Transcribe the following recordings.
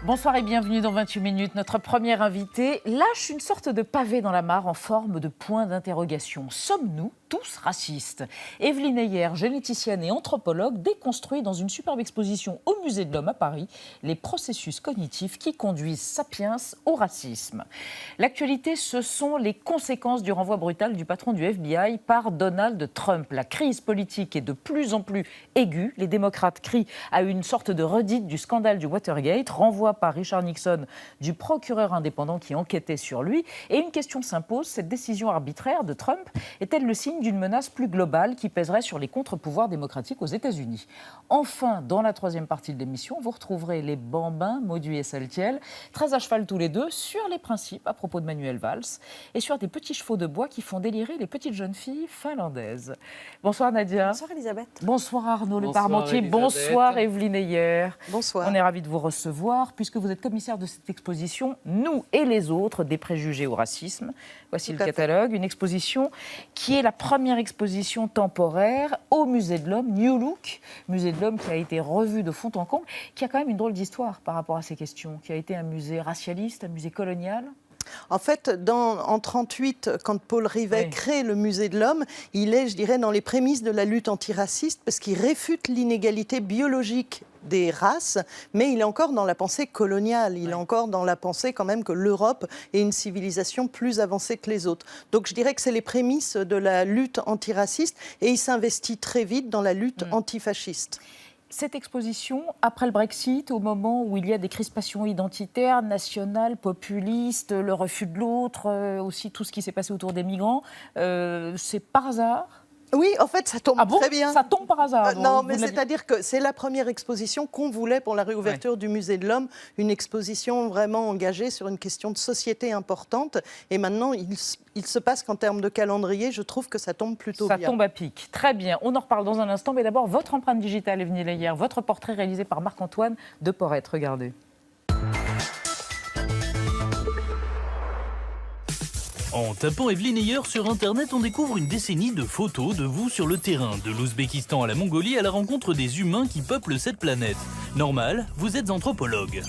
Bonsoir et bienvenue dans 28 minutes. Notre premier invité lâche une sorte de pavé dans la mare en forme de point d'interrogation. Sommes-nous tous racistes? Evelyne Heyer, généticienne et anthropologue, déconstruit dans une superbe exposition au Musée de l'Homme à Paris les processus cognitifs qui conduisent Sapiens au racisme. L'actualité, ce sont les conséquences du renvoi brutal du patron du FBI par Donald Trump. La crise politique est de plus en plus aiguë. Les démocrates crient à une sorte de redite du scandale du Watergate, renvoi par Richard Nixon du procureur indépendant qui enquêtait sur lui. Et une question s'impose, cette décision arbitraire de Trump est-elle le signe d'une menace plus globale qui pèserait sur les contre-pouvoirs démocratiques aux États-Unis? Enfin, dans la troisième partie de l'émission, vous retrouverez les bambins, Mauduit et Saltiel, très à cheval tous les deux, sur les principes à propos de Manuel Valls et sur des petits chevaux de bois qui font délirer les petites jeunes filles finlandaises. Bonsoir Nadia. Bonsoir Elisabeth. Bonsoir Arnaud Le Parmentier. Bonsoir Evelyne Heyer. Bonsoir. On est ravis de vous recevoir puisque vous êtes commissaire de cette exposition « Nous et les autres, des préjugés au racisme ». Voici le catalogue, une exposition qui est la première exposition temporaire au Musée de l'Homme, New Look, Musée de l'Homme qui a été revu de fond en comble, qui a quand même une drôle d'histoire par rapport à ces questions, qui a été un musée racialiste, un musée colonial. En fait, en 1938, quand Paul Rivet crée le Musée de l'Homme, il est, je dirais, dans les prémices de la lutte antiraciste parce qu'il réfute l'inégalité biologique des races, mais il est encore dans la pensée coloniale, il est encore dans la pensée quand même que l'Europe est une civilisation plus avancée que les autres. Donc je dirais que c'est les prémices de la lutte antiraciste et il s'investit très vite dans la lutte antifasciste. Cette exposition, après le Brexit, au moment où il y a des crispations identitaires, nationales, populistes, le refus de l'autre, aussi tout ce qui s'est passé autour des migrants, c'est par hasard? Oui, en fait, ça tombe très bien. Ça tombe par hasard. Non, mais c'est-à-dire que c'est la première exposition qu'on voulait pour la réouverture du Musée de l'Homme, une exposition vraiment engagée sur une question de société importante. Et maintenant, il se passe qu'en termes de calendrier, je trouve que ça tombe plutôt bien. Ça tombe à pic. Très bien. On en reparle dans un instant. Mais d'abord, votre empreinte digitale, Evelyne Heyer, votre portrait réalisé par Marc-Antoine de Porrette. Regardez. En tapant Evelyne Heyer sur Internet, on découvre une décennie de photos de vous sur le terrain, de l'Ouzbékistan à la Mongolie à la rencontre des humains qui peuplent cette planète. Normal, vous êtes anthropologue.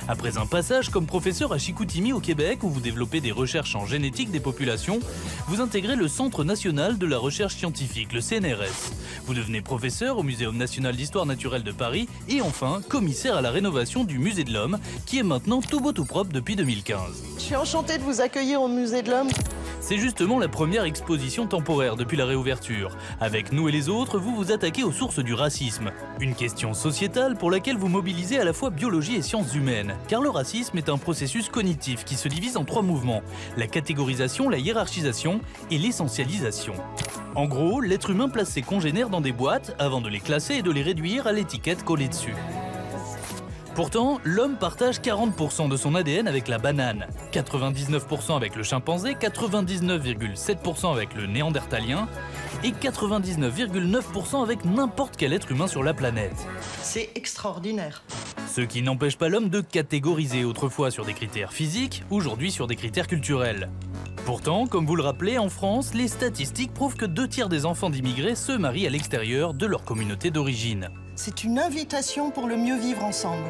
Après un passage comme professeur à Chicoutimi au Québec, où vous développez des recherches en génétique des populations, vous intégrez le Centre national de la recherche scientifique, le CNRS. Vous devenez professeur au Muséum national d'histoire naturelle de Paris et enfin commissaire à la rénovation du Musée de l'Homme, qui est maintenant tout beau tout propre depuis 2015. Je suis enchantée de vous accueillir au Musée de l'Homme. C'est justement la première exposition temporaire depuis la réouverture. Avec Nous et les autres, vous vous attaquez aux sources du racisme. Une question sociétale pour laquelle vous mobilisez à la fois biologie et sciences humaines. Car le racisme est un processus cognitif qui se divise en 3 mouvements. La catégorisation, la hiérarchisation et l'essentialisation. En gros, l'être humain place ses congénères dans des boîtes avant de les classer et de les réduire à l'étiquette collée dessus. Pourtant, l'homme partage 40% de son ADN avec la banane, 99% avec le chimpanzé, 99,7% avec le néandertalien et 99,9% avec n'importe quel être humain sur la planète. C'est extraordinaire. Ce qui n'empêche pas l'homme de catégoriser autrefois sur des critères physiques, aujourd'hui sur des critères culturels. Pourtant, comme vous le rappelez, en France, les statistiques prouvent que 2/3 des enfants d'immigrés se marient à l'extérieur de leur communauté d'origine. C'est une invitation pour le mieux vivre ensemble.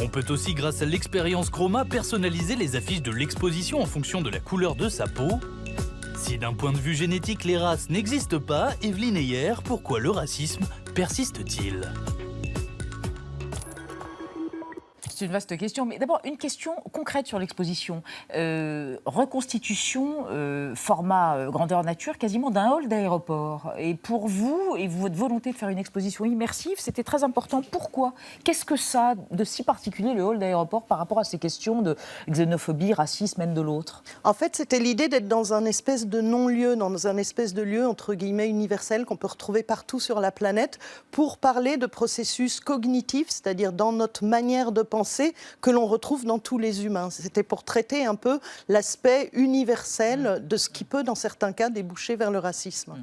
On peut aussi, grâce à l'expérience Chroma, personnaliser les affiches de l'exposition en fonction de la couleur de sa peau. Si d'un point de vue génétique les races n'existent pas, Evelyne Heyer, pourquoi le racisme persiste-t-il ? C'est une vaste question, mais d'abord une question concrète sur l'exposition. Reconstitution, format grandeur nature, quasiment d'un hall d'aéroport. Et pour vous, et votre volonté de faire une exposition immersive, c'était très important. Pourquoi ? Qu'est-ce que ça a de si particulier, le hall d'aéroport, par rapport à ces questions de xénophobie, racisme, haine de l'autre ? En fait, c'était l'idée d'être dans un espèce de non-lieu, dans un espèce de lieu, entre guillemets, universel, qu'on peut retrouver partout sur la planète, pour parler de processus cognitifs, c'est-à-dire dans notre manière de penser, que l'on retrouve dans tous les humains. C'était pour traiter un peu l'aspect universel de ce qui peut, dans certains cas, déboucher vers le racisme.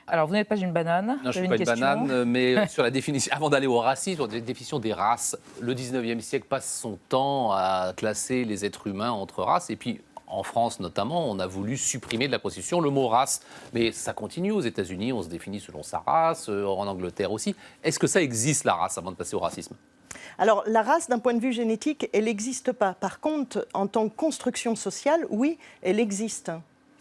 Alors, vous n'êtes pas une banane. Non, je ne suis pas une banane, mais sur la définition, avant d'aller au racisme, sur la définition des races, le 19e siècle passe son temps à classer les êtres humains entre races, et puis en France notamment, on a voulu supprimer de la Constitution le mot race. Mais ça continue aux États-Unis, on se définit selon sa race, en Angleterre aussi. Est-ce que ça existe, la race, avant de passer au racisme ? Alors, la race, d'un point de vue génétique, elle n'existe pas. Par contre, en tant que construction sociale, oui, elle existe.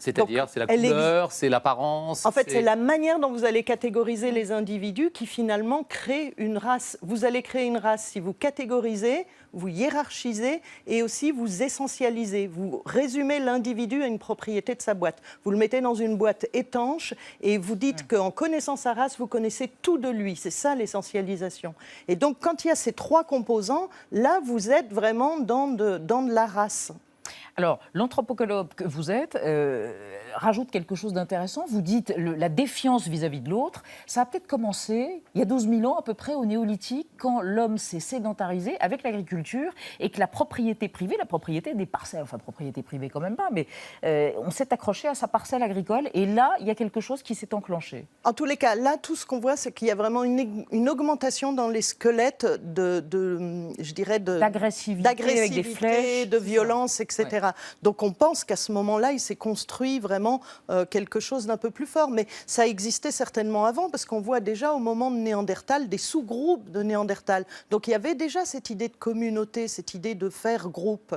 C'est-à-dire, c'est la couleur, c'est l'apparence. En fait, c'est la manière dont vous allez catégoriser les individus qui finalement crée une race. Vous allez créer une race si vous catégorisez, vous hiérarchisez et aussi vous essentialisez. Vous résumez l'individu à une propriété de sa boîte. Vous le mettez dans une boîte étanche et vous dites qu'en connaissant sa race, vous connaissez tout de lui. C'est ça l'essentialisation. Et donc, quand il y a ces trois composants, là, vous êtes vraiment dans de la race. Alors, l'anthropologue que vous êtes rajoute quelque chose d'intéressant. Vous dites la défiance vis-à-vis de l'autre. Ça a peut-être commencé il y a 12 000 ans à peu près au néolithique, quand l'homme s'est sédentarisé avec l'agriculture et que la propriété privée, la propriété des parcelles, enfin propriété privée quand même pas, mais on s'est accroché à sa parcelle agricole et là, il y a quelque chose qui s'est enclenché. En tous les cas, là, tout ce qu'on voit, c'est qu'il y a vraiment une augmentation dans les squelettes d'agressivité, avec des flèches, de violence, etc. Ouais. Donc on pense qu'à ce moment-là, il s'est construit vraiment quelque chose d'un peu plus fort. Mais ça existait certainement avant, parce qu'on voit déjà au moment de Néandertal des sous-groupes de Néandertal. Donc il y avait déjà cette idée de communauté, cette idée de faire groupe.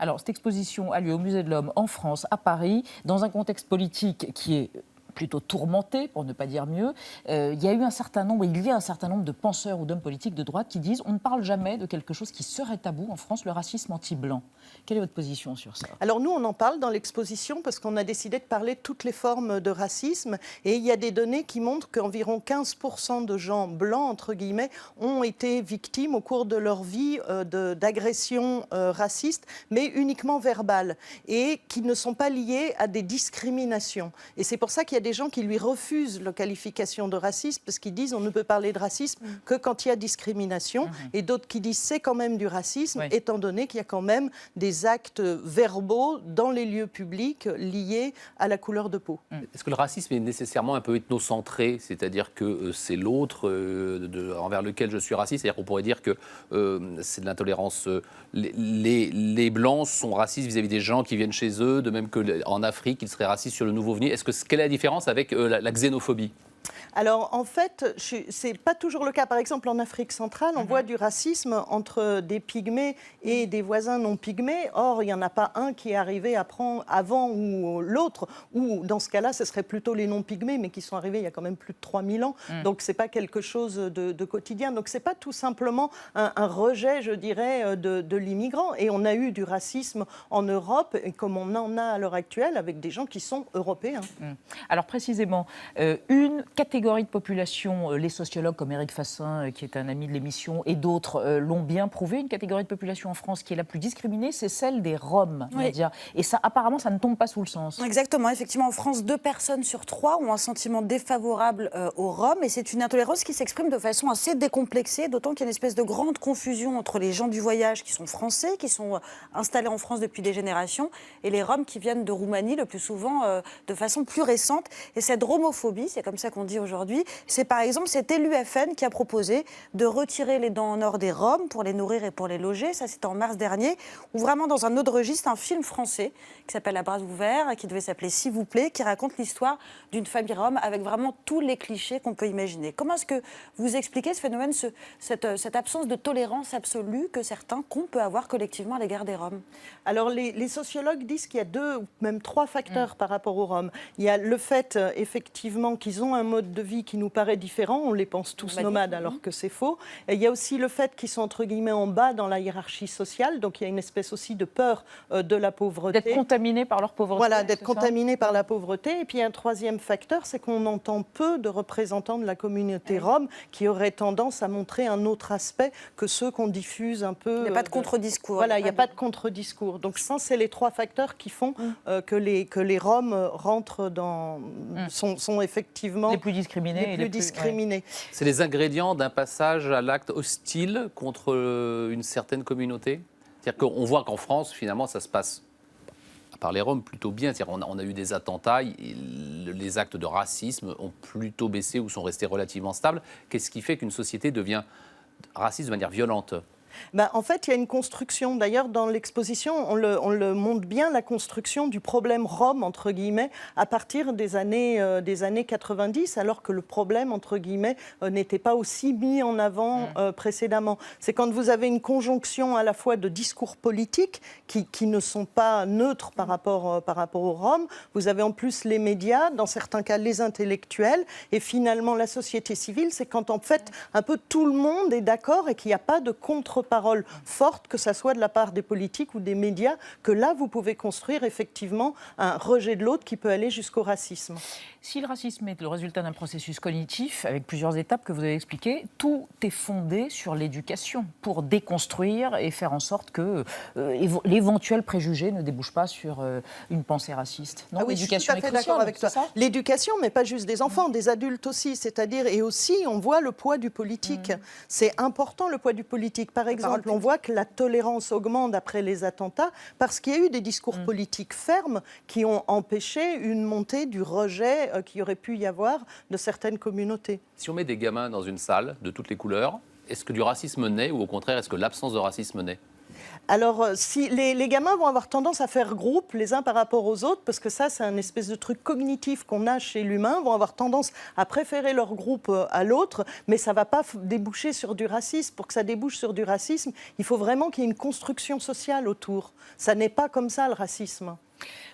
Alors cette exposition a lieu au Musée de l'Homme en France, à Paris, dans un contexte politique qui est plutôt tourmenté, pour ne pas dire mieux. Il y a un certain nombre de penseurs ou d'hommes politiques de droite qui disent on ne parle jamais de quelque chose qui serait tabou en France, le racisme anti-blanc. Quelle est votre position sur ça ? Alors nous, on en parle dans l'exposition parce qu'on a décidé de parler de toutes les formes de racisme et il y a des données qui montrent qu'environ 15% de gens blancs, entre guillemets, ont été victimes au cours de leur vie d'agressions racistes, mais uniquement verbales et qui ne sont pas liées à des discriminations. Et c'est pour ça qu'il y a des gens qui lui refusent la qualification de raciste parce qu'ils disent on ne peut parler de racisme que quand il y a discrimination et d'autres qui disent c'est quand même du racisme étant donné qu'il y a quand même des actes verbaux dans les lieux publics liés à la couleur de peau. Est-ce que le racisme est nécessairement un peu ethnocentré, c'est-à-dire que c'est l'autre envers lequel je suis raciste, c'est-à-dire qu'on pourrait dire que c'est de l'intolérance, les Blancs sont racistes vis-à-vis des gens qui viennent chez eux, de même qu'en Afrique, ils seraient racistes sur le nouveau venu. Quelle est la différence avec la xénophobie ? Alors, en fait, ce n'est pas toujours le cas. Par exemple, en Afrique centrale, on voit du racisme entre des pygmées et des voisins non pygmées. Or, il n'y en a pas un qui est arrivé avant ou l'autre. Ou, dans ce cas-là, ce serait plutôt les non pygmées, mais qui sont arrivés il y a quand même plus de 3000 ans. Donc, ce n'est pas quelque chose de quotidien. Donc, ce n'est pas tout simplement un rejet, je dirais, de l'immigrant. Et on a eu du racisme en Europe, et comme on en a à l'heure actuelle, avec des gens qui sont européens. Alors, précisément, une catégorie de population, les sociologues comme Éric Fassin, qui est un ami de l'émission, et d'autres l'ont bien prouvé, une catégorie de population en France qui est la plus discriminée, c'est celle des Roms. Oui. Et ça, apparemment, ça ne tombe pas sous le sens. Exactement. Effectivement, en France, 2 personnes sur 3 ont un sentiment défavorable aux Roms. Et c'est une intolérance qui s'exprime de façon assez décomplexée, d'autant qu'il y a une espèce de grande confusion entre les gens du voyage qui sont français, qui sont installés en France depuis des générations, et les Roms qui viennent de Roumanie, le plus souvent de façon plus récente. Et cette romophobie, c'est comme ça qu'on dit aujourd'hui, c'est par exemple cet élu FN qui a proposé de retirer les dents en or des Roms pour les nourrir et pour les loger. Ça, c'était en mars dernier, ou vraiment dans un autre registre, un film français qui s'appelle À bras ouverts, qui devait s'appeler S'il vous plaît, qui raconte l'histoire d'une famille rome avec vraiment tous les clichés qu'on peut imaginer. Comment est-ce que vous expliquez ce phénomène, cette absence de tolérance absolue que certains qu'on peut avoir collectivement à l'égard des Roms ? Alors, les sociologues disent qu'il y a 2 ou même 3 facteurs par rapport aux Roms. Il y a le fait, effectivement, qu'ils ont un mode de vie qui nous paraît différent. On les pense tous nomades alors que c'est faux. Et il y a aussi le fait qu'ils sont, entre guillemets, en bas dans la hiérarchie sociale. Donc, il y a une espèce aussi de peur de la pauvreté. D'être contaminés par leur pauvreté. Voilà, d'être contaminés par la pauvreté. Et puis, un troisième facteur, c'est qu'on entend peu de représentants de la communauté rome qui auraient tendance à montrer un autre aspect que ceux qu'on diffuse un peu. Il n'y a pas de contre-discours. Voilà, il n'y a pas de contre-discours. Donc, je pense que c'est les 3 facteurs qui font que les Roms rentrent dans... sont effectivement... Les plus discriminés. discriminés. C'est les ingrédients d'un passage à l'acte hostile contre une certaine communauté ? C'est-à-dire qu'on voit qu'en France, finalement, ça se passe, par les Roms, plutôt bien. C'est-à-dire on a eu des attentats, les actes de racisme ont plutôt baissé ou sont restés relativement stables. Qu'est-ce qui fait qu'une société devient raciste de manière violente ? En fait, il y a une construction. D'ailleurs, dans l'exposition, on le montre bien, la construction du problème rome, entre guillemets, à partir des années 90, alors que le problème, entre guillemets, n'était pas aussi mis en avant précédemment. C'est quand vous avez une conjonction à la fois de discours politiques qui ne sont pas neutres par rapport aux Roms. Vous avez en plus les médias, dans certains cas les intellectuels, et finalement la société civile. C'est quand en fait un peu tout le monde est d'accord et qu'il n'y a pas de contre-parole forte, que ça soit de la part des politiques ou des médias, que là vous pouvez construire effectivement un rejet de l'autre qui peut aller jusqu'au racisme. Si le racisme est le résultat d'un processus cognitif, avec plusieurs étapes que vous avez expliquées, tout est fondé sur l'éducation pour déconstruire et faire en sorte que l'éventuel préjugé ne débouche pas sur une pensée raciste. Non, oui, l'éducation, je suis tout à fait d'accord avec toi. L'éducation, mais pas juste des enfants, des adultes aussi, c'est-à-dire, et aussi on voit le poids du politique. C'est important le poids du politique. Par exemple, on voit que la tolérance augmente après les attentats parce qu'il y a eu des discours politiques fermes qui ont empêché une montée du rejet qu'il y aurait pu y avoir de certaines communautés. Si on met des gamins dans une salle de toutes les couleurs, est-ce que du racisme naît ou au contraire, est-ce que l'absence de racisme naît ? Alors, si les gamins vont avoir tendance à faire groupe les uns par rapport aux autres, parce que ça, c'est un espèce de truc cognitif qu'on a chez l'humain, vont avoir tendance à préférer leur groupe à l'autre, mais ça ne va pas déboucher sur du racisme. Pour que ça débouche sur du racisme, il faut vraiment qu'il y ait une construction sociale autour. Ça n'est pas comme ça, le racisme.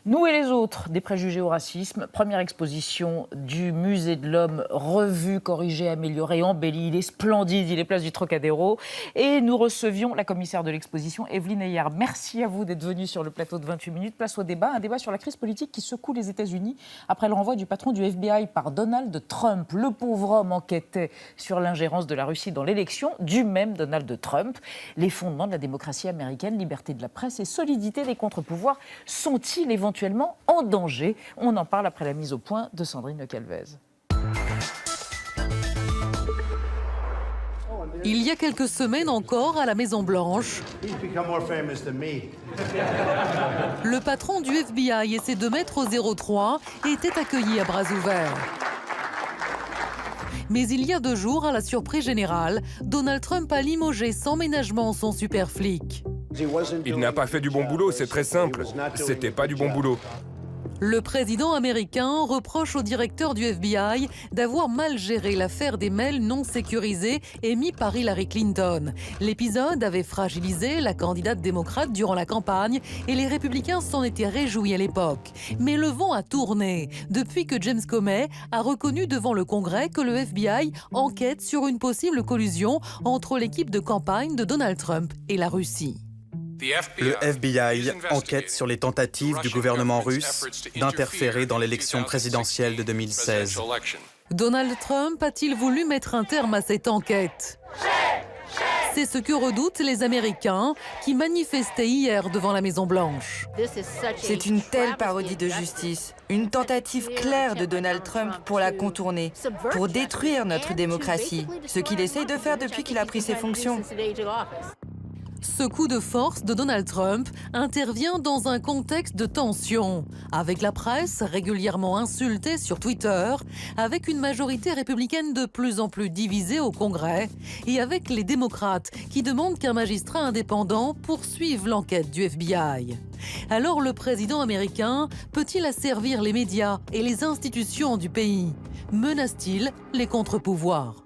Nous et les autres, des préjugés au racisme. Première exposition du Musée de l'Homme, revu, corrigé, amélioré, embelli. Il est splendide, il est place du Trocadéro. Et nous recevions la commissaire de l'exposition, Evelyne Ayard. Merci à vous d'être venue sur le plateau de 28 minutes. Place au débat, un débat sur la crise politique qui secoue les États-Unis après le renvoi du patron du FBI par Donald Trump. Le pauvre homme enquêtait sur l'ingérence de la Russie dans l'élection du même Donald Trump. Les fondements de la démocratie américaine, liberté de la presse et solidité des contre-pouvoirs sont-ils éventuellement en danger? On en parle après la mise au point de Sandrine Le Calvez. Il y a quelques semaines encore, à la Maison-Blanche, le patron du FBI et ses 2 mètres 03 étaient accueillis à bras ouverts. Mais il y a 2 jours, à la surprise générale, Donald Trump a limogé sans ménagement son super flic. Il n'a pas fait du bon boulot, c'est très simple. C'était pas du bon boulot. Le président américain reproche au directeur du FBI d'avoir mal géré l'affaire des mails non sécurisés émis par Hillary Clinton. L'épisode avait fragilisé la candidate démocrate durant la campagne et les républicains s'en étaient réjouis à l'époque. Mais le vent a tourné depuis que James Comey a reconnu devant le Congrès que le FBI enquête sur une possible collusion entre l'équipe de campagne de Donald Trump et la Russie. Le FBI enquête sur les tentatives du gouvernement russe d'interférer dans l'élection présidentielle de 2016. Donald Trump a-t-il voulu mettre un terme à cette enquête ? C'est ce que redoutent les Américains qui manifestaient hier devant la Maison-Blanche. C'est une telle parodie de justice, une tentative claire de Donald Trump pour la contourner, pour détruire notre démocratie, ce qu'il essaye de faire depuis qu'il a pris ses fonctions. Ce coup de force de Donald Trump intervient dans un contexte de tension, avec la presse régulièrement insultée sur Twitter, avec une majorité républicaine de plus en plus divisée au Congrès, et avec les démocrates qui demandent qu'un magistrat indépendant poursuive l'enquête du FBI. Alors le président américain peut-il asservir les médias et les institutions du pays? Menace-t-il les contre-pouvoirs?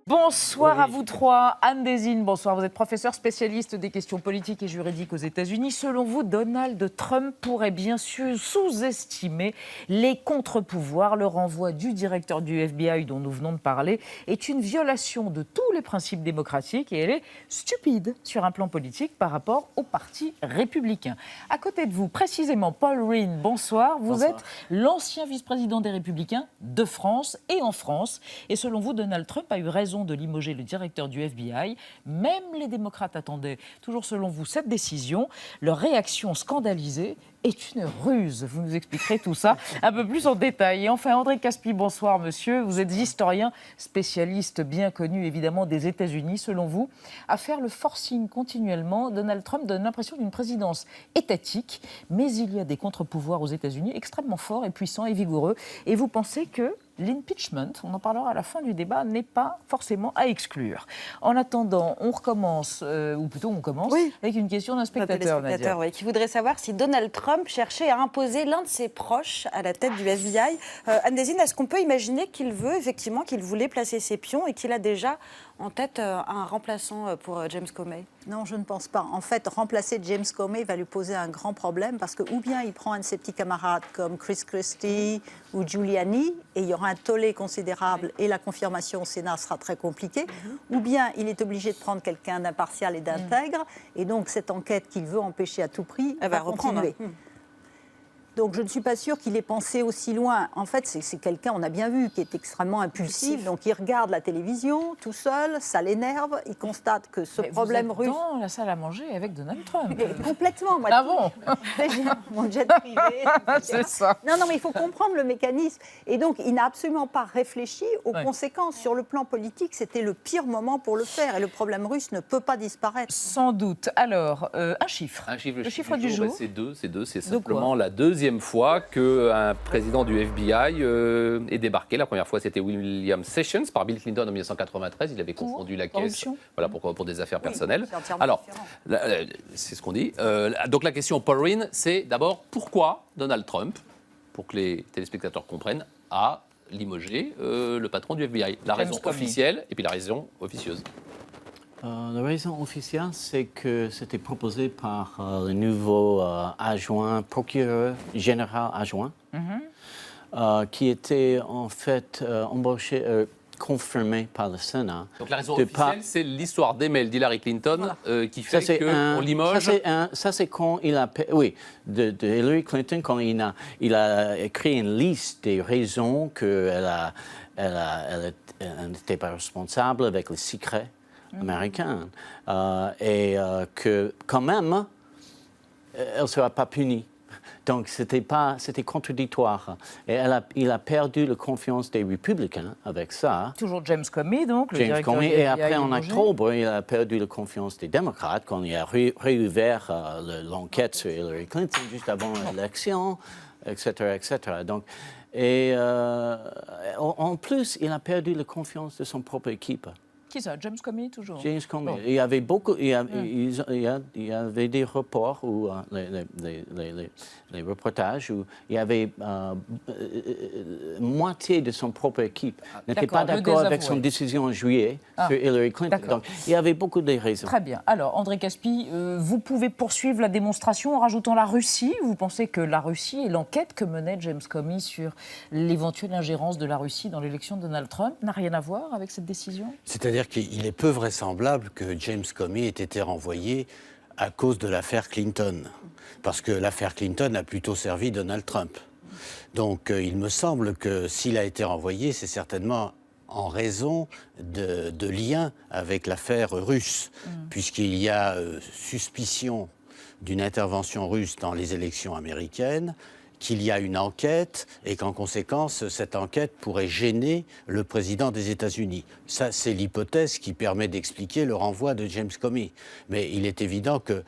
Bonsoir à vous 3. Anne Désine, bonsoir. Vous êtes professeur spécialiste des questions politiques et juridiques aux États-Unis. Selon vous, Donald Trump pourrait bien sûr sous-estimer les contre-pouvoirs. Le renvoi du directeur du FBI dont nous venons de parler est une violation de tous les principes démocratiques et elle est stupide sur un plan politique par rapport au parti républicain. À côté de vous, précisément, Paul Ryan, bonsoir. Vous êtes l'ancien vice-président des Républicains de France et en France. Et selon vous, Donald Trump a eu raison de limoger le directeur du FBI. Même les démocrates attendaient, toujours selon vous, cette décision. Leur réaction scandalisée est une ruse. Vous nous expliquerez tout ça un peu plus en détail. Et enfin, André Caspi, bonsoir monsieur. Vous êtes historien, spécialiste bien connu évidemment des États-Unis. Selon vous, à faire le forcing continuellement, Donald Trump donne l'impression d'une présidence étatique, mais il y a des contre-pouvoirs aux États-Unis extrêmement forts et puissants et vigoureux. Et vous pensez que l'impeachment, on en parlera à la fin du débat, n'est pas forcément à exclure. En attendant, on recommence, ou plutôt on commence, avec une question d'un spectateur, Nadia. Oui, qui voudrait savoir si Donald Trump cherchait à imposer l'un de ses proches à la tête du FBI. Anne-Désine, est-ce qu'on peut imaginer qu'il veut, effectivement, qu'il voulait placer ses pions et qu'il a déjà en tête un remplaçant pour James Comey? Non, je ne pense pas. En fait, remplacer James Comey va lui poser un grand problème parce que ou bien il prend un de ses petits camarades comme Chris Christie ou Giuliani et il y aura un tollé considérable et la confirmation au Sénat sera très compliquée, ou bien il est obligé de prendre quelqu'un d'impartial et d'intègre et donc cette enquête qu'il veut empêcher à tout prix va continuer. Donc je ne suis pas sûre qu'il ait pensé aussi loin. En fait, c'est quelqu'un, on a bien vu, qui est extrêmement impulsif. Donc il regarde la télévision tout seul, ça l'énerve. Il constate que ce problème russe... dans la salle à manger avec Donald Trump. Complètement. Moi, ah bon? J'ai mon jet privé. C'est ça. Non, mais il faut comprendre le mécanisme. Et donc il n'a absolument pas réfléchi aux conséquences. Sur le plan politique, c'était le pire moment pour le faire. Et le problème russe ne peut pas disparaître. Sans doute. Alors, un chiffre. Le chiffre du jour. C'est deux. C'est simplement la deuxième fois qu'un président du FBI est débarqué. La première fois, c'était William Sessions par Bill Clinton en 1993. Il avait confondu la caisse pour des affaires personnelles. Alors, c'est ce qu'on dit. Donc la question, Paul Ryan, c'est d'abord pourquoi Donald Trump, pour que les téléspectateurs comprennent, a limogé le patron du FBI. La raison officielle et puis la raison officieuse. La raison officielle, c'est que c'était proposé par le nouveau procureur général adjoint, qui était en fait embauché, confirmé par le Sénat. Donc la raison officielle, c'est l'histoire des mails d'Hillary Clinton qui fait qu'on limoge. Ça, c'est quand il a... Oui, de Hillary Clinton, quand il a écrit une liste des raisons qu'elle n'était pas responsable avec les secrets américaine, et que quand même, elle ne sera pas punie. Donc c'était contradictoire. Et il a perdu la confiance des républicains avec ça. Toujours James Comey, donc, le directeur Comey, du FBI. Et après, en octobre, il a perdu la confiance des démocrates quand il a réouvert l'enquête sur Hillary Clinton juste avant l'élection, etc., etc. Donc, en plus, il a perdu la confiance de son propre équipe. Qui ça? James Comey, toujours? James Comey. Bon. Il y avait il y avait des reports où les reportages où il y avait moitié de son propre équipe n'était pas d'accord avec son décision en juillet sur Hillary Clinton. Donc il y avait beaucoup de raisons. Très bien. Alors André Caspi, vous pouvez poursuivre la démonstration en rajoutant la Russie. Vous pensez que la Russie et l'enquête que menait James Comey sur l'éventuelle ingérence de la Russie dans l'élection de Donald Trump n'a rien à voir avec cette décision? C'est-à-dire qu'il est peu vraisemblable que James Comey ait été renvoyé à cause de l'affaire Clinton. Parce que l'affaire Clinton a plutôt servi Donald Trump. Donc il me semble que s'il a été renvoyé, c'est certainement en raison de liens avec l'affaire russe, puisqu'il y a suspicion d'une intervention russe dans les élections américaines, qu'il y a une enquête et qu'en conséquence, cette enquête pourrait gêner le président des États-Unis. Ça, c'est l'hypothèse qui permet d'expliquer le renvoi de James Comey. Mais il est évident que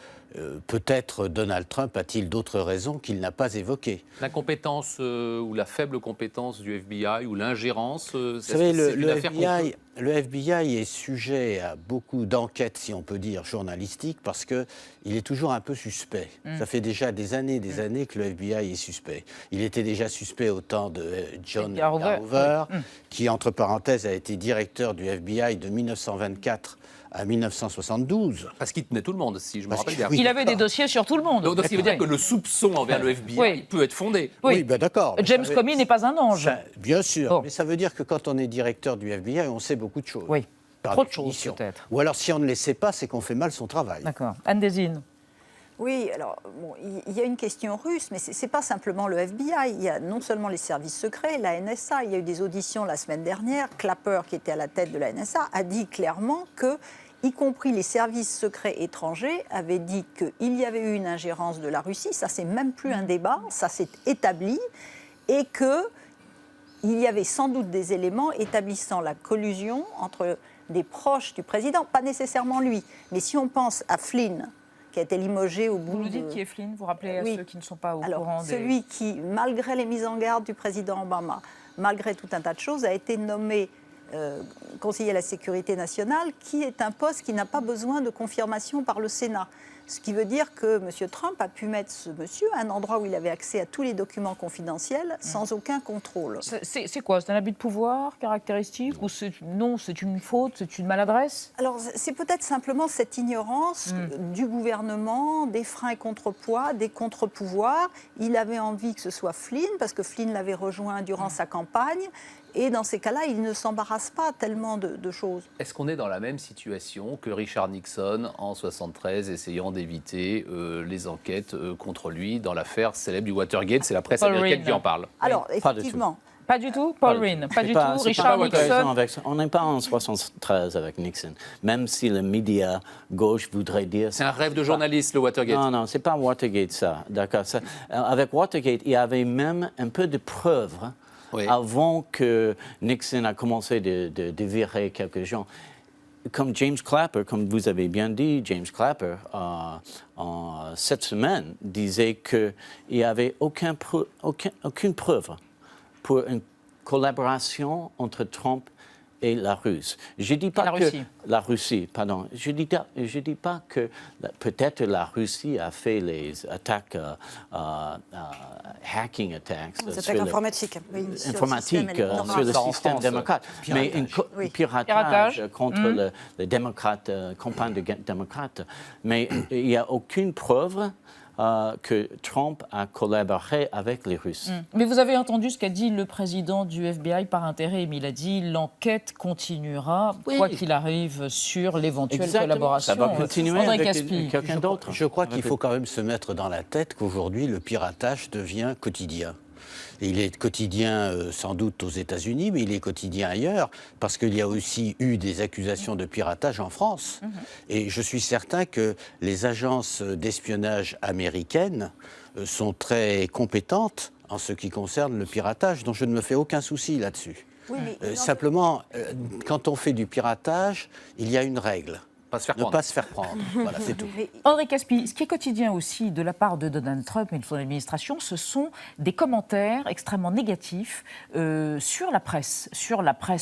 peut-être Donald Trump a-t-il d'autres raisons qu'il n'a pas évoquées. La compétence ou la faible compétence du FBI ou l'ingérence, vous savez, le FBI est sujet à beaucoup d'enquêtes, si on peut dire, journalistiques, parce qu'il est toujours un peu suspect. Ça fait déjà des années que le FBI est suspect. Il était déjà suspect au temps de John Garver, qui, entre parenthèses, a été directeur du FBI de 1924 à 1972. Parce qu'il tenait tout le monde, si je me rappelle bien. Il avait des dossiers sur tout le monde. Donc, ce qui veut dire que le soupçon envers le FBI peut être fondé. Oui, ben d'accord. James Comey n'est pas un ange. Bien sûr, mais ça veut dire que quand on est directeur du FBI, on sait beaucoup de choses. Oui, trop de choses peut-être. Ou alors si on ne les sait pas, c'est qu'on fait mal son travail. D'accord. Anne-Désine. Oui, alors, il y a une question russe, mais ce n'est pas simplement le FBI. Il y a non seulement les services secrets, la NSA. Il y a eu des auditions la semaine dernière. Clapper, qui était à la tête de la NSA, a dit clairement que, y compris les services secrets étrangers, avaient dit qu'il y avait eu une ingérence de la Russie. Ça, c'est même plus un débat, ça s'est établi. Et qu'il y avait sans doute des éléments établissant la collusion entre des proches du président, pas nécessairement lui. Mais si on pense à Flynn, qui a été limogé au bout de... Vous nous dites qui est Flynn, vous rappelez à ceux qui ne sont pas au courant celui qui, malgré les mises en garde du président Obama, malgré tout un tas de choses, a été nommé conseiller à la sécurité nationale, qui est un poste qui n'a pas besoin de confirmation par le Sénat. Ce qui veut dire que M. Trump a pu mettre ce monsieur à un endroit où il avait accès à tous les documents confidentiels sans aucun contrôle. C'est quoi? C'est un abus de pouvoir caractéristique ou non, c'est une faute, c'est une maladresse? Alors, c'est peut-être simplement cette ignorance du gouvernement, des freins et contrepoids, des contre-pouvoirs. Il avait envie que ce soit Flynn, parce que Flynn l'avait rejoint durant sa campagne. Et dans ces cas-là, il ne s'embarrasse pas tellement de choses. Est-ce qu'on est dans la même situation que Richard Nixon en 1973, essayant d'éviter les enquêtes contre lui dans l'affaire célèbre du Watergate? C'est la presse américaine qui en parle. Alors, effectivement. Pas du tout, Paul Ryan, pas du tout, Richard Nixon. On n'est pas en 1973 avec Nixon, même si le média gauche voudrait dire... C'est un rêve de journaliste, le Watergate. Non, c'est pas Watergate, ça. D'accord. Avec Watergate, il y avait même un peu de preuves avant que Nixon a commencé de virer quelques gens. Comme James Clapper, comme vous avez bien dit, James Clapper, cette semaine, disait qu'il n'y avait aucune preuve pour une collaboration entre Trump et la Russie. Je dis pas la Russie, pardon. Je dis pas que peut-être la Russie a fait les attaques, hacking attacks. Les attaques informatiques. Sur le système démocrate. Mais un piratage contre les démocrates, campagne de démocrates. Mais il n'y a aucune preuve que Trump a collaboré avec les Russes. Mais vous avez entendu ce qu'a dit le président du FBI par intérim. Il a dit l'enquête continuera, quoi qu'il arrive, sur l'éventuelle collaboration. Ça va continuer avec quelqu'un d'autre. Je crois qu'il faut quand même se mettre dans la tête qu'aujourd'hui, le piratage devient quotidien. Il est quotidien sans doute aux États-Unis, mais il est quotidien ailleurs, parce qu'il y a aussi eu des accusations de piratage en France. Et je suis certain que les agences d'espionnage américaines sont très compétentes en ce qui concerne le piratage, dont je ne me fais aucun souci là-dessus. Oui, simplement, quand on fait du piratage, il y a une règle. Ne pas se faire prendre. Voilà, c'est tout. André Caspi, ce qui est quotidien aussi de la part de Donald Trump et de son administration, ce sont des commentaires extrêmement négatifs sur la presse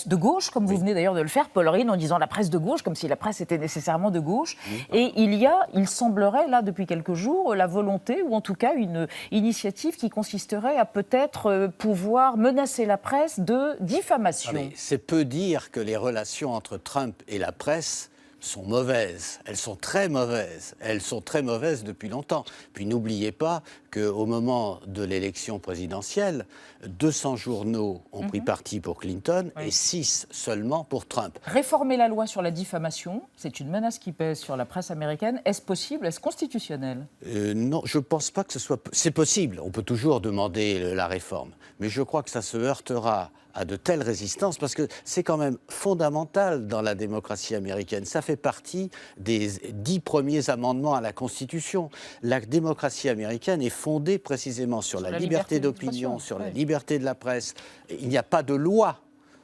de gauche, comme vous venez d'ailleurs de le faire, Paul Ryan, en disant la presse de gauche, comme si la presse était nécessairement de gauche. Et il semblerait, là, depuis quelques jours, la volonté, ou en tout cas une initiative qui consisterait à peut-être pouvoir menacer la presse de diffamation. C'est peu dire que les relations entre Trump et la presse sont mauvaises. Elles sont très mauvaises. Elles sont très mauvaises depuis longtemps. Puis n'oubliez pas qu'au moment de l'élection présidentielle, 200 journaux ont pris parti pour Clinton et 6 seulement pour Trump. Réformer la loi sur la diffamation, c'est une menace qui pèse sur la presse américaine. Est-ce possible? Est-ce constitutionnel? Non, je ne pense pas que ce soit... C'est possible. On peut toujours demander la réforme. Mais je crois que ça se heurtera à de telles résistances, parce que c'est quand même fondamental dans la démocratie américaine. Ça fait partie des 10 premiers amendements à la Constitution. La démocratie américaine est fondée précisément sur la liberté d'opinion, sur la liberté de la presse. Il n'y a pas de loi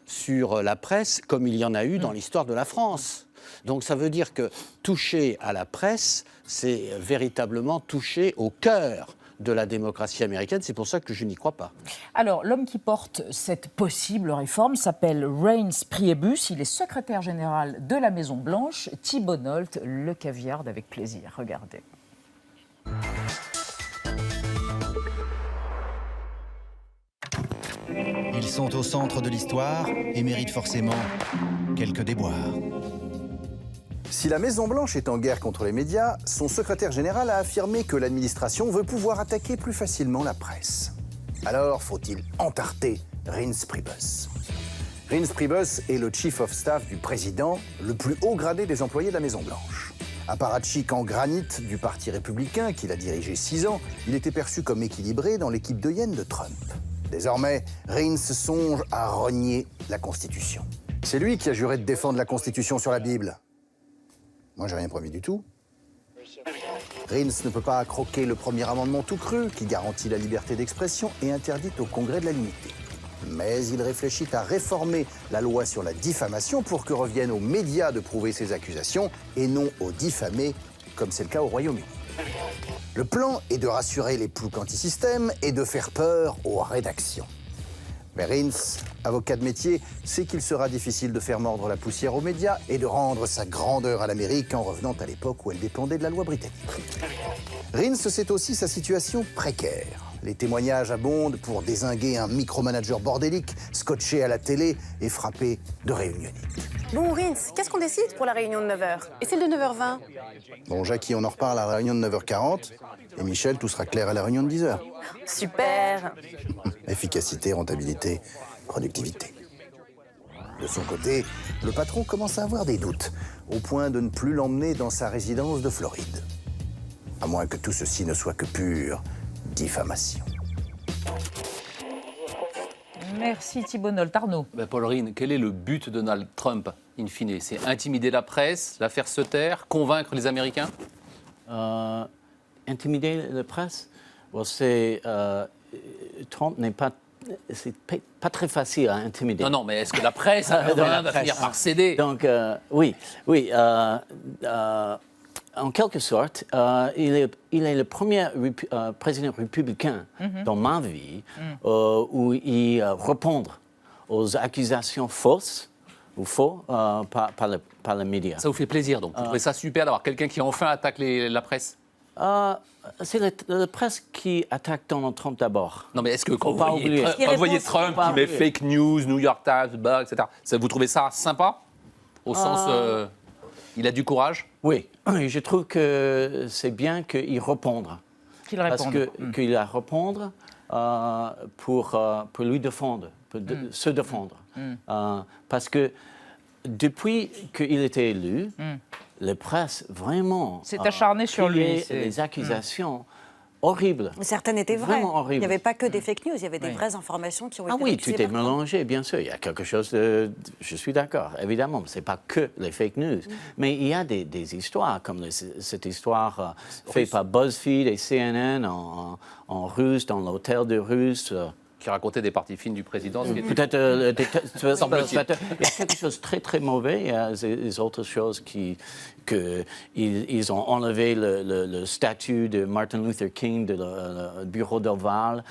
sur la presse comme il y en a eu dans l'histoire de la France. Donc ça veut dire que toucher à la presse, c'est véritablement toucher au cœur de la démocratie américaine. C'est pour ça que je n'y crois pas. Alors, l'homme qui porte cette possible réforme s'appelle Reince Priebus. Il est secrétaire général de la Maison-Blanche. Thibault Nolte le caviarde avec plaisir. Regardez. Ils sont au centre de l'histoire et méritent forcément quelques déboires. Si la Maison-Blanche est en guerre contre les médias, son secrétaire général a affirmé que l'administration veut pouvoir attaquer plus facilement la presse. Alors, faut-il entarter Reince Priebus? Reince Priebus est le chief of staff du président, le plus haut gradé des employés de la Maison-Blanche. Apparatchik en granit du Parti républicain, qu'il a dirigé 6 ans, il était perçu comme équilibré dans l'équipe de hyène de Trump. Désormais, Reince songe à renier la Constitution. C'est lui qui a juré de défendre la Constitution sur la Bible. Moi, j'ai rien promis du tout. Reince ne peut pas croquer le premier amendement tout cru qui garantit la liberté d'expression et interdit au Congrès de la limiter. Mais il réfléchit à réformer la loi sur la diffamation pour que reviennent aux médias de prouver ses accusations et non aux diffamés, comme c'est le cas au Royaume-Uni. Le plan est de rassurer les ploucs anti-système et de faire peur aux rédactions. Mais Reince, avocat de métier, sait qu'il sera difficile de faire mordre la poussière aux médias et de rendre sa grandeur à l'Amérique en revenant à l'époque où elle dépendait de la loi britannique. Reince, c'est aussi sa situation précaire. Les témoignages abondent pour dézinguer un micromanager bordélique, scotché à la télé et frappé de réunionnite. Bon, Reince, qu'est-ce qu'on décide pour la réunion de 9h? Et celle de 9h20? Bon, Jackie, on en reparle à la réunion de 9h40. Et Michel, tout sera clair à la réunion de 10h. Super! Efficacité, rentabilité, productivité. De son côté, le patron commence à avoir des doutes, au point de ne plus l'emmener dans sa résidence de Floride. À moins que tout ceci ne soit que pure diffamation. Merci Thibault Nolte. Arnaud. Paul Rehn, quel est le but de Donald Trump, in fine? C'est intimider la presse, la faire se taire, convaincre les Américains? Intimider la presse, Trump n'est pas... C'est pas très facile à intimider. Non, mais est-ce que la presse va finir par céder? Donc, oui. En quelque sorte, il est le premier président républicain dans ma vie où il répond aux accusations fausses ou faux par les médias. Ça vous fait plaisir, donc? Vous trouvez ça super d'avoir quelqu'un qui enfin attaque la presse? C'est la presse qui attaque Donald Trump d'abord. Non, mais est-ce que quand vous voyez Trump qui met fake news, New York Times, etc., vous trouvez ça sympa? Au sens, il a du courage? Oui, je trouve que c'est bien qu'il réponde. Qu'il réponde. Parce qu'il a répondre pour lui défendre, pour se défendre. Parce que depuis qu'il était élu, la presse vraiment s'est acharnée sur lui. Les accusations horribles. Certaines étaient vraies. Horribles. Il n'y avait pas que des fake news, il y avait des vraies informations qui ont été oui, diffusées tout est partout. mélangé, bien sûr. Il y a quelque chose de... Je suis d'accord, évidemment. Ce n'est pas que les fake news. Mais il y a des histoires, comme cette histoire faite par BuzzFeed et CNN en russe, dans l'hôtel de Russe. Qui racontait des parties fines du président. Peut-être, il y a quelque chose de très, très mauvais. Il y a des autres choses ils ont enlevé le statut de Martin Luther King du bureau d'Oval.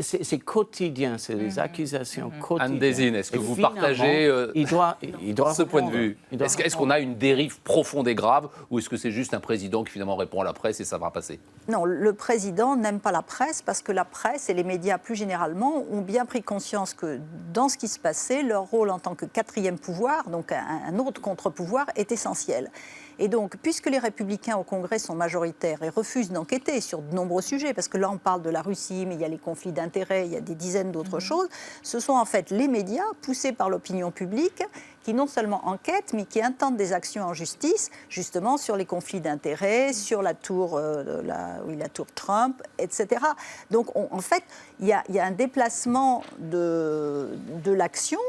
C'est quotidien, c'est des accusations quotidiennes. Anne Désine, est-ce que vous partagez il doit ce point de vue? Est-ce qu'on a une dérive profonde et grave, ou est-ce que c'est juste un président qui finalement répond à la presse et ça va passer? Non, le président n'aime pas la presse parce que la presse et les médias plus généralement ont bien pris conscience que dans ce qui se passait, leur rôle en tant que quatrième pouvoir, donc un autre contre-pouvoir, est essentiel. Et donc, puisque les républicains au Congrès sont majoritaires et refusent d'enquêter sur de nombreux sujets, parce que là on parle de la Russie, mais il y a les conflits d'intérêts, il y a des dizaines d'autres choses, ce sont en fait les médias, poussés par l'opinion publique, qui non seulement enquêtent, mais qui intentent des actions en justice, justement sur les conflits d'intérêts, sur la tour, la tour Trump, etc. Donc, en fait, il y a un déplacement de l'action.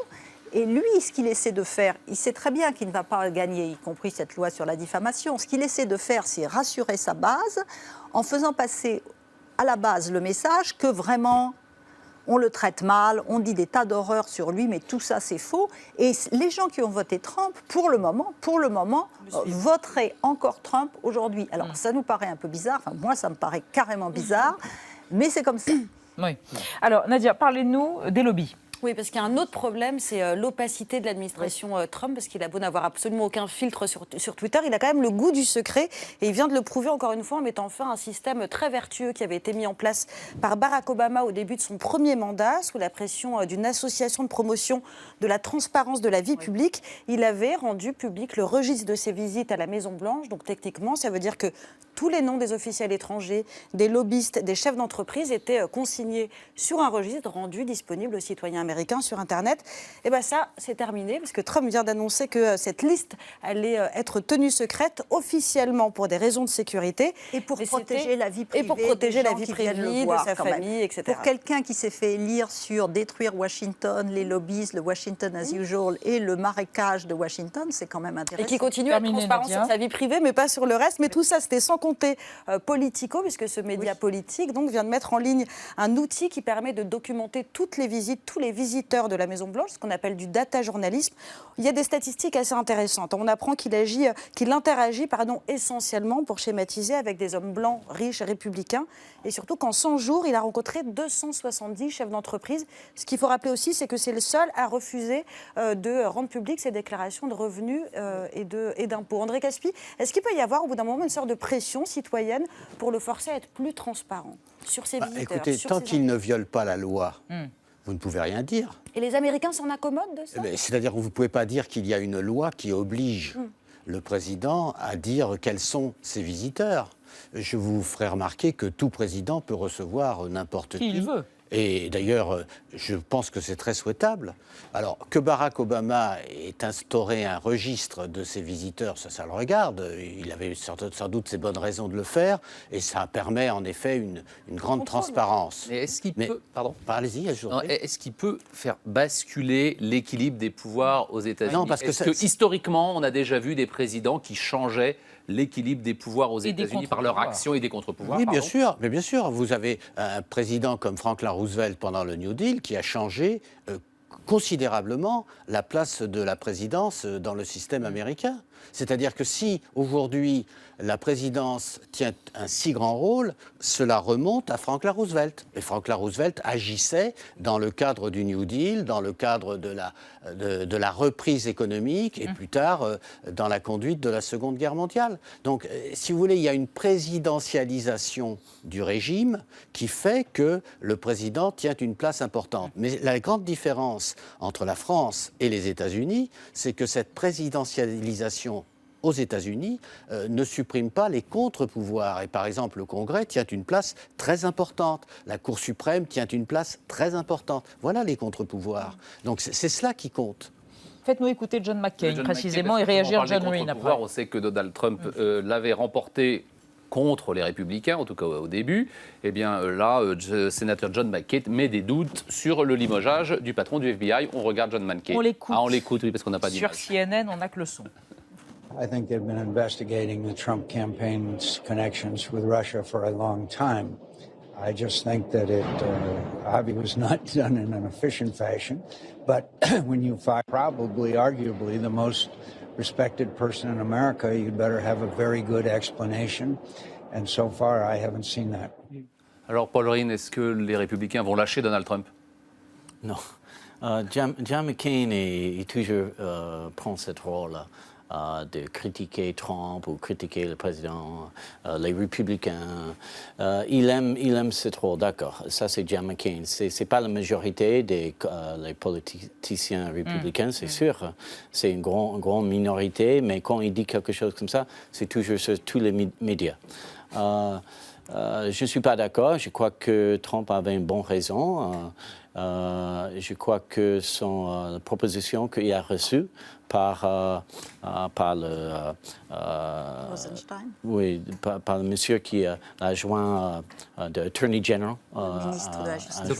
Et lui, ce qu'il essaie de faire, il sait très bien qu'il ne va pas gagner, y compris cette loi sur la diffamation. Ce qu'il essaie de faire, c'est rassurer sa base en faisant passer à la base le message que vraiment on le traite mal, on dit des tas d'horreurs sur lui, mais tout ça c'est faux. Et les gens qui ont voté Trump, pour le moment, voteraient encore Trump aujourd'hui. Alors ça nous paraît un peu bizarre, enfin moi ça me paraît carrément bizarre, mais c'est comme ça. Oui. Alors Nadia, parlez-nous des lobbies. Oui, parce qu'il y a un autre problème, c'est l'opacité de l'administration Trump, parce qu'il a beau n'avoir absolument aucun filtre sur Twitter, il a quand même le goût du secret, et il vient de le prouver encore une fois en mettant fin à un système très vertueux qui avait été mis en place par Barack Obama au début de son premier mandat, sous la pression d'une association de promotion de la transparence de la vie publique. Il avait rendu public le registre de ses visites à la Maison-Blanche, donc techniquement, ça veut dire que tous les noms des officiels étrangers, des lobbyistes, des chefs d'entreprise étaient consignés sur un registre rendu disponible aux citoyens américains sur Internet. Et bien ça, c'est terminé, parce que Trump vient d'annoncer que cette liste allait être tenue secrète officiellement pour des raisons de sécurité. Et pour protéger la vie privée, de sa famille, etc. Pour quelqu'un qui s'est fait élire sur détruire Washington, les lobbies, le Washington as usual et le marécage de Washington, c'est quand même intéressant. Et qui continue à être transparent sur sa vie privée, mais pas sur le reste. Mais tout ça, c'était sans raconter Politico, puisque ce média politique donc, vient de mettre en ligne un outil qui permet de documenter toutes les visites, tous les visiteurs de la Maison-Blanche, ce qu'on appelle du data journalisme. Il y a des statistiques assez intéressantes. On apprend qu'il interagit essentiellement, pour schématiser, avec des hommes blancs, riches et républicains. Et surtout qu'en 100 jours, il a rencontré 270 chefs d'entreprise. Ce qu'il faut rappeler aussi, c'est que c'est le seul à refuser de rendre publiques ses déclarations de revenus et d'impôts. André Caspi, est-ce qu'il peut y avoir au bout d'un moment une sorte de pression citoyenne pour le forcer à être plus transparent sur ses visiteurs? Écoutez, tant qu'il ne viole pas la loi, vous ne pouvez rien dire. Et les Américains s'en accommodent de ça? C'est-à-dire que vous ne pouvez pas dire qu'il y a une loi qui oblige le président à dire quels sont ses visiteurs. Je vous ferai remarquer que tout président peut recevoir n'importe qui. Il veut. Et d'ailleurs, je pense que c'est très souhaitable. Alors, que Barack Obama ait instauré un registre de ses visiteurs, ça le regarde. Il avait sans doute ses bonnes raisons de le faire, et ça permet en effet une grande transparence. Mais est-ce qu'il peut... Pardon. Allez-y, est-ce qu'il peut faire basculer l'équilibre des pouvoirs aux États-Unis? Non, parce que historiquement, on a déjà vu des présidents qui changeaient l'équilibre des pouvoirs aux États-Unis par leur action et des contre-pouvoirs. Oui, bien sûr, mais bien sûr. Vous avez un président comme Franklin Roosevelt pendant le New Deal qui a changé considérablement la place de la présidence dans le système américain. C'est-à-dire que si aujourd'hui la présidence tient un si grand rôle, cela remonte à Franklin Roosevelt. Et Franklin Roosevelt agissait dans le cadre du New Deal, dans le cadre de la reprise économique et plus tard dans la conduite de la Seconde Guerre mondiale. Donc, si vous voulez, il y a une présidentialisation du régime qui fait que le président tient une place importante. Mais la grande différence entre la France et les États-Unis, c'est que cette présidentialisation aux États-Unis ne supprime pas les contre-pouvoirs. Et par exemple, le Congrès tient une place très importante. La Cour suprême tient une place très importante. Voilà les contre-pouvoirs. Donc c'est cela qui compte. Faites-nous écouter John McCain, précisément, et réagir John Wynne après. On sait que Donald Trump l'avait remporté contre les Républicains, en tout cas au début. Eh bien là, le sénateur John McCain met des doutes sur le limogeage du patron du FBI. On regarde John McCain. On l'écoute. On l'écoute, oui, parce qu'on n'a pas d'image. Sur CNN, on n'a que le son. I think they've been investigating the Trump campaign's connections with Russia for a long time. I just think that it obviously was not done in an efficient fashion. But when you find probably, arguably, the most respected person in America, you'd better have a very good explanation. And so far, I haven't seen that. Alors, Paul Rehn, est-ce que les Républicains vont lâcher Donald Trump? Non. John McCain toujours prend ce rôle de critiquer Trump ou critiquer le président, les républicains. Il aime ce rôle, d'accord. Ça, c'est John McCain. C'est pas la majorité des les politiciens républicains, c'est sûr. C'est une grande minorité, mais quand il dit quelque chose comme ça, c'est toujours sur tous les médias. Je ne suis pas d'accord. Je crois que Trump avait une bonne raison. Je crois que la proposition qu'il a reçue par le par le monsieur qui a adjoint de Attorney General. Ministre de la Justice. Donc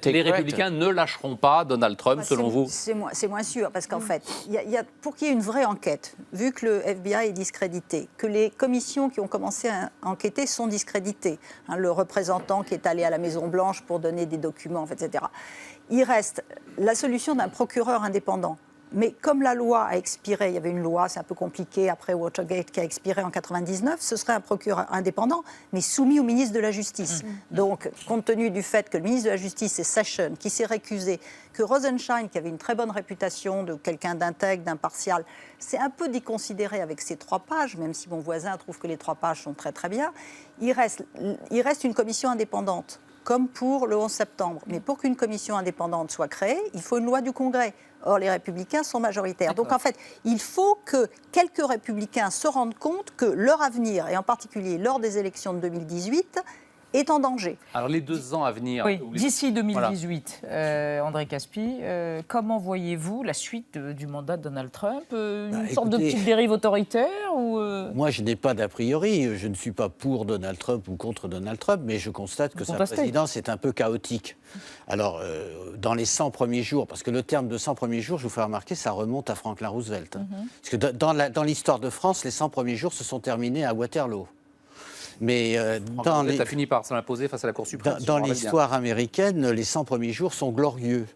les Républicains ne lâcheront pas Donald Trump, selon vous? C'est moins sûr, parce qu'en fait, pour qu'il y ait une vraie enquête, vu que le FBI est discrédité, que les commissions qui ont commencé à enquêter sont discréditées, le représentant qui est allé à la Maison-Blanche pour donner des documents, etc. Il reste la solution d'un procureur indépendant. Mais comme la loi a expiré, il y avait une loi, c'est un peu compliqué, après Watergate, qui a expiré en 1999, ce serait un procureur indépendant, mais soumis au ministre de la Justice. Donc, compte tenu du fait que le ministre de la Justice, c'est Sessions, qui s'est récusé, que Rosenstein, qui avait une très bonne réputation de quelqu'un d'intègre, d'impartial, c'est un peu déconsidéré avec ces 3 pages, même si mon voisin trouve que les 3 pages sont très très bien, il reste une commission indépendante, comme pour le 11 septembre. Mais pour qu'une commission indépendante soit créée, il faut une loi du Congrès. Or, les Républicains sont majoritaires. Donc, en fait, il faut que quelques Républicains se rendent compte que leur avenir, et en particulier lors des élections de 2018, est en danger. Alors les 2 ans à venir... Oui, d'ici 2018, André Caspi, comment voyez-vous la suite du mandat de Donald Trump? Une sorte de petite dérive autoritaire ou Moi, je n'ai pas d'a priori. Je ne suis pas pour Donald Trump ou contre Donald Trump, mais je constate que sa présidence est un peu chaotique. Alors, dans les 100 premiers jours, parce que le terme de 100 premiers jours, je vous fais remarquer, ça remonte à Franklin Roosevelt. Parce que dans l'histoire de France, les 100 premiers jours se sont terminés à Waterloo. Mais tu as fini par s'en imposer face à la Cour suprême. Dans l'histoire américaine, les 100 premiers jours sont glorieux.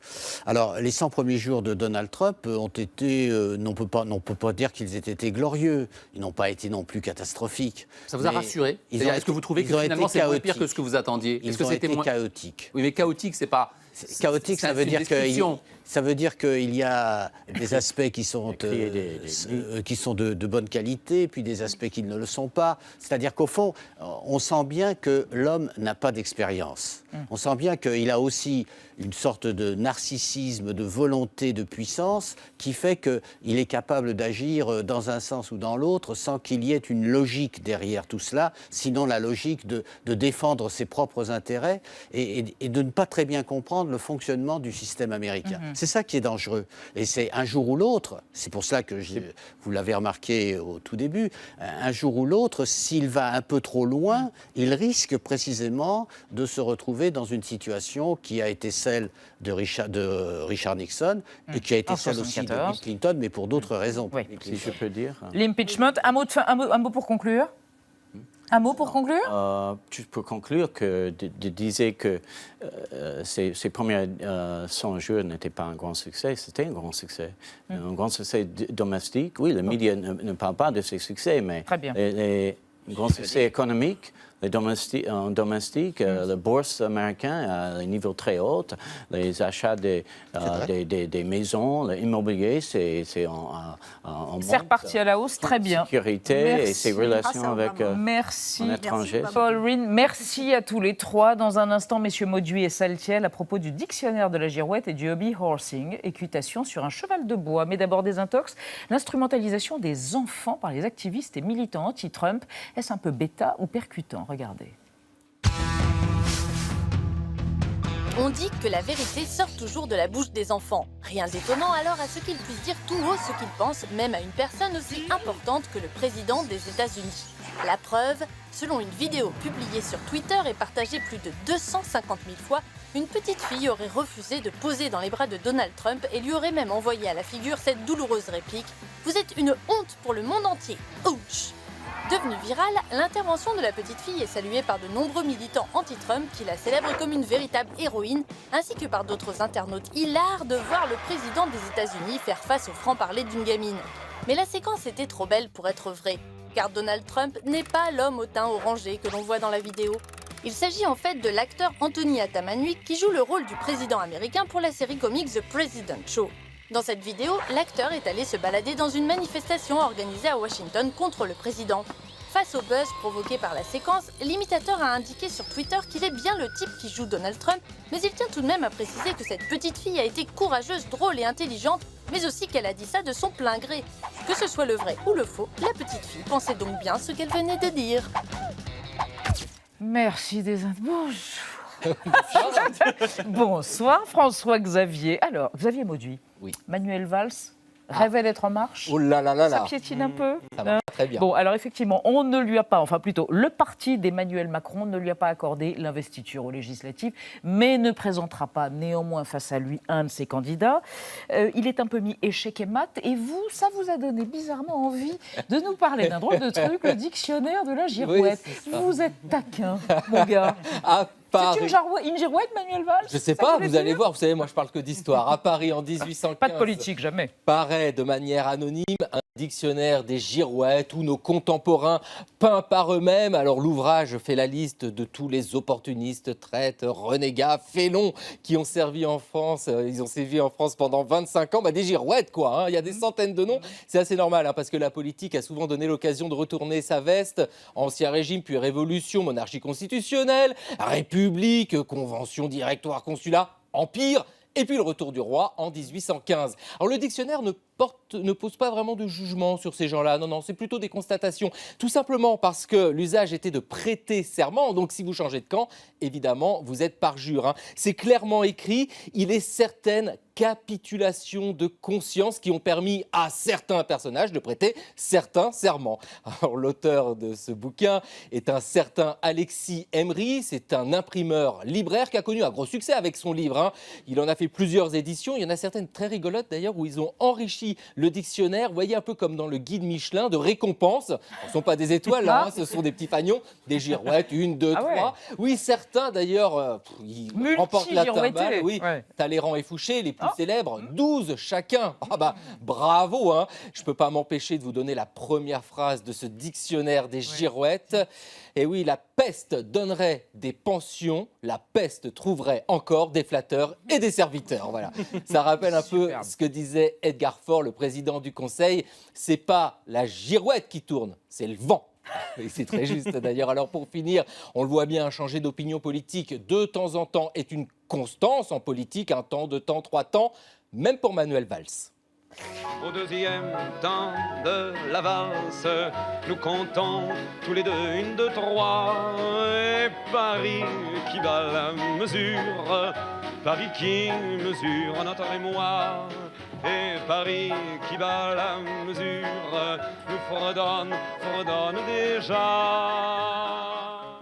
Alors, les 100 premiers jours de Donald Trump ont été... on peut pas dire qu'ils aient été glorieux. Ils n'ont pas été non plus catastrophiques. Ça vous a rassuré? Est-ce que vous trouvez que finalement c'est moins pire que ce que vous attendiez? Ils ont été chaotiques. Oui, mais chaotique, c'est pas... Chaotique, ça veut dire qu'il y a des aspects qui sont de bonne qualité, puis des aspects qui ne le sont pas. C'est-à-dire qu'au fond, on sent bien que l'homme n'a pas d'expérience. On sent bien qu'il a aussi une sorte de narcissisme, de volonté de puissance qui fait qu'il est capable d'agir dans un sens ou dans l'autre sans qu'il y ait une logique derrière tout cela, sinon la logique de défendre ses propres intérêts et de ne pas très bien comprendre le fonctionnement du système américain. C'est ça qui est dangereux. Et c'est un jour ou l'autre, c'est pour cela que vous l'avez remarqué au tout début, un jour ou l'autre, s'il va un peu trop loin, il risque précisément de se retrouver dans une situation qui a été celle de Richard Nixon et qui a été celle aussi de Bill Clinton, mais pour d'autres raisons. Oui. Si je peux dire. L'impeachment, un mot pour conclure. Un mot pour conclure? Juste pour conclure, que disait que ces premiers 100 jours n'étaient pas un grand succès. C'était un grand succès. Un grand succès domestique. Oui, les médias ne parlent pas de ces succès, mais un grand succès économique. Les domestiques, la bourse américaine à un niveau très haut, les achats des maisons, l'immobilier, c'est en c'est reparti à la hausse, très bien. Sécurité et ses relations avec l'étranger. Paul Rhyn, merci à tous les trois. Dans un instant, messieurs Mauduit et Saltiel, à propos du dictionnaire de la girouette et du hobby horsing, équitation sur un cheval de bois. Mais d'abord des intox, l'instrumentalisation des enfants par les activistes et militants anti-Trump. Est-ce un peu bêta ou percutant? Regardez. On dit que la vérité sort toujours de la bouche des enfants. Rien d'étonnant alors à ce qu'ils puissent dire tout haut ce qu'ils pensent, même à une personne aussi importante que le président des États-Unis. La preuve, selon une vidéo publiée sur Twitter et partagée plus de 250 000 fois, une petite fille aurait refusé de poser dans les bras de Donald Trump et lui aurait même envoyé à la figure cette douloureuse réplique « Vous êtes une honte pour le monde entier. Ouch !» Devenue virale, l'intervention de la petite fille est saluée par de nombreux militants anti-Trump qui la célèbrent comme une véritable héroïne, ainsi que par d'autres internautes hilares de voir le président des États-Unis faire face au franc-parler d'une gamine. Mais la séquence était trop belle pour être vraie, car Donald Trump n'est pas l'homme au teint orangé que l'on voit dans la vidéo. Il s'agit en fait de l'acteur Anthony Atamanuik qui joue le rôle du président américain pour la série comique The President Show. Dans cette vidéo, l'acteur est allé se balader dans une manifestation organisée à Washington contre le président. Face au buzz provoqué par la séquence, l'imitateur a indiqué sur Twitter qu'il est bien le type qui joue Donald Trump, mais il tient tout de même à préciser que cette petite fille a été courageuse, drôle et intelligente, mais aussi qu'elle a dit ça de son plein gré. Que ce soit le vrai ou le faux, la petite fille pensait donc bien ce qu'elle venait de dire. Merci des Bonjour. Bonsoir François-Xavier. Alors, Xavier Mauduit. Oui. Manuel Valls rêvait d'être en marche. Oh là là là là. Ça piétine un peu. Ça va très bien. Bon, alors effectivement, on ne lui a pas, enfin plutôt, le parti d'Emmanuel Macron ne lui a pas accordé l'investiture aux législatives, mais ne présentera pas néanmoins face à lui un de ses candidats. Il est un peu mis échec et mat, et vous, ça vous a donné bizarrement envie de nous parler d'un drôle de truc, le dictionnaire de la girouette. Oui, vous êtes taquin, mon gars. C'est une girouette, Manuel Valls? Je sais pas, vous allez voir. Vous savez, moi, je parle que d'histoire. À Paris, en 1815... Pas de politique, jamais. Paraît de manière anonyme un dictionnaire des girouettes où nos contemporains, peints par eux-mêmes. Alors, l'ouvrage fait la liste de tous les opportunistes, traîtres, renégats, félons qui ont servi en France. Ils ont sévi en France pendant 25 ans. Des girouettes, quoi. Il y a des centaines de noms. C'est assez normal, parce que la politique a souvent donné l'occasion de retourner sa veste. Ancien régime, puis révolution, monarchie constitutionnelle, République, convention, directoire, consulat, empire, et puis le retour du roi en 1815. Alors le dictionnaire ne ne pose pas vraiment de jugement sur ces gens-là. Non, c'est plutôt des constatations. Tout simplement parce que l'usage était de prêter serment. Donc si vous changez de camp, évidemment, vous êtes parjure, hein. C'est clairement écrit. Il est certaines capitulations de conscience qui ont permis à certains personnages de prêter certains serments. Alors, l'auteur de ce bouquin est un certain Alexis Emery. C'est un imprimeur libraire qui a connu un gros succès avec son livre, hein. Il en a fait plusieurs éditions. Il y en a certaines très rigolotes d'ailleurs où ils ont enrichi le dictionnaire. Vous voyez, un peu comme dans le guide Michelin de récompenses. Ce ne sont pas des étoiles là, hein, ce sont des petits fagnons, des girouettes, 1, 2, 3. Ouais. Oui, certains d'ailleurs, ils remportent la timbale. Oui, ouais. Talleyrand et Fouché, les plus célèbres, 12 chacun. Ah bah bravo, hein. Je ne peux pas m'empêcher de vous donner la première phrase de ce dictionnaire des girouettes. Et oui, la peste donnerait des pensions, la peste trouverait encore des flatteurs et des serviteurs. Voilà. Ça rappelle un peu ce que disait Edgar Faure, le président du Conseil. C'est pas la girouette qui tourne, c'est le vent. Et c'est très juste d'ailleurs. Alors pour finir, on le voit bien, changer d'opinion politique de temps en temps est une constance en politique, un temps, 2 temps, 3 temps, même pour Manuel Valls. Au deuxième temps de la valse, nous comptons tous les deux 1, 2, 3. Et Paris qui bat la mesure, Paris qui mesure notre émoi. Et Paris qui bat la mesure, nous fredonne déjà.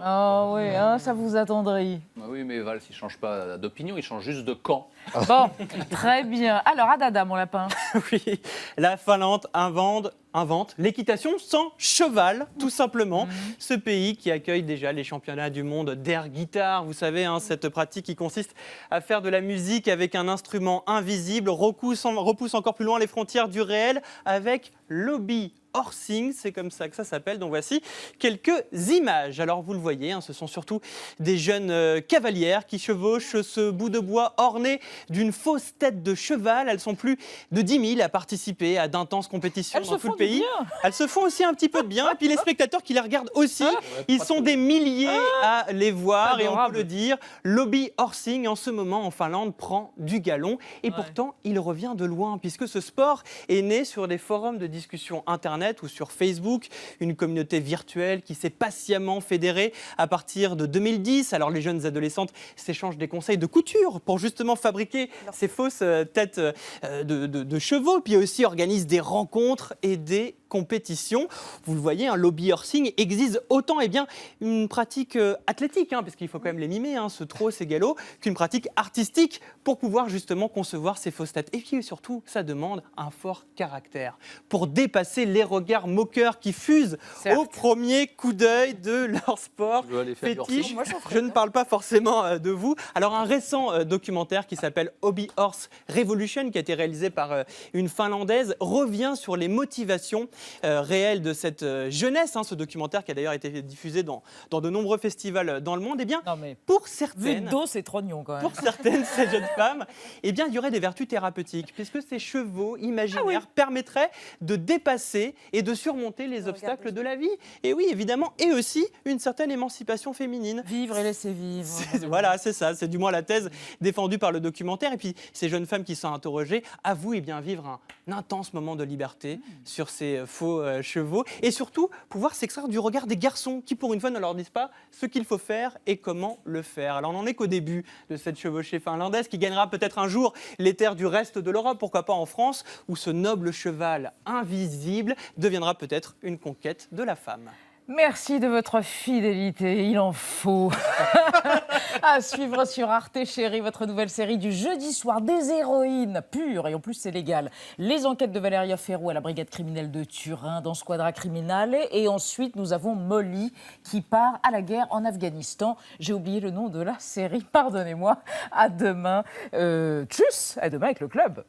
Oh oui, hein, ça vous attendrit. Oui, mais Valls, il ne change pas d'opinion, il change juste de camp. Bon, très bien. Alors, Adada, mon lapin. Oui, la Finlande invente l'équitation sans cheval, tout simplement. Ce pays qui accueille déjà les championnats du monde d'air guitare. Vous savez, hein, cette pratique qui consiste à faire de la musique avec un instrument invisible, repousse encore plus loin les frontières du réel avec l'hobby horsing, c'est comme ça que ça s'appelle. Donc voici quelques images. Alors vous le voyez, hein, ce sont surtout des jeunes cavalières qui chevauchent ce bout de bois orné d'une fausse tête de cheval. Elles sont plus de 10 000 à participer à d'intenses compétitions dans tout le pays. Elles se font aussi un petit peu de bien. Et puis les spectateurs qui les regardent aussi, ils sont des milliers à les voir. Et on peut le dire, l'hobby horsing en ce moment en Finlande prend du galon. Et pourtant, il revient de loin puisque ce sport est né sur des forums de discussion internet ou sur Facebook, une communauté virtuelle qui s'est patiemment fédérée à partir de 2010. Alors les jeunes adolescentes s'échangent des conseils de couture pour justement fabriquer ces fausses têtes de chevaux, puis aussi organisent des rencontres et des compétition. Vous le voyez, un lobby horsing exige autant une pratique athlétique, parce qu'il faut quand même les mimer, ce trot, ces galops, qu'une pratique artistique pour pouvoir justement concevoir ces fausses têtes. Et puis surtout, ça demande un fort caractère pour dépasser les regards moqueurs qui fusent au premier coup d'œil de leur sport fétiche. Je ne parle pas forcément de vous. Alors un récent documentaire qui s'appelle Hobby Horse Revolution, qui a été réalisé par une Finlandaise, revient sur les motivations réelles de cette jeunesse. Ce documentaire qui a d'ailleurs été diffusé dans de nombreux festivals dans le monde. Eh bien, pour certaines, vu de dos, c'est trognon quand même. Pour certaines, ces jeunes femmes, eh bien, il y aurait des vertus thérapeutiques, puisque ces chevaux imaginaires permettraient de dépasser et de surmonter les obstacles de la vie. Et oui, évidemment, et aussi une certaine émancipation féminine. Vivre et laisser vivre. Voilà, c'est ça, c'est du moins la thèse défendue par le documentaire. Et puis, ces jeunes femmes qui sont interrogées avouent vivre un intense moment de liberté sur ces faux chevaux, et surtout pouvoir s'extraire du regard des garçons qui, pour une fois, ne leur disent pas ce qu'il faut faire et comment le faire. Alors, on n'en est qu'au début de cette chevauchée finlandaise qui gagnera peut-être un jour les terres du reste de l'Europe, pourquoi pas en France, où ce noble cheval invisible deviendra peut-être une conquête de la femme. Merci de votre fidélité, il en faut. À suivre sur Arte Chérie, votre nouvelle série du jeudi soir, des héroïnes pures, et en plus c'est légal. Les enquêtes de Valeria Ferro à la brigade criminelle de Turin dans Squadra Criminale. Et ensuite, nous avons Molly qui part à la guerre en Afghanistan. J'ai oublié le nom de la série, pardonnez-moi. À demain. Tchuss, à demain avec le club.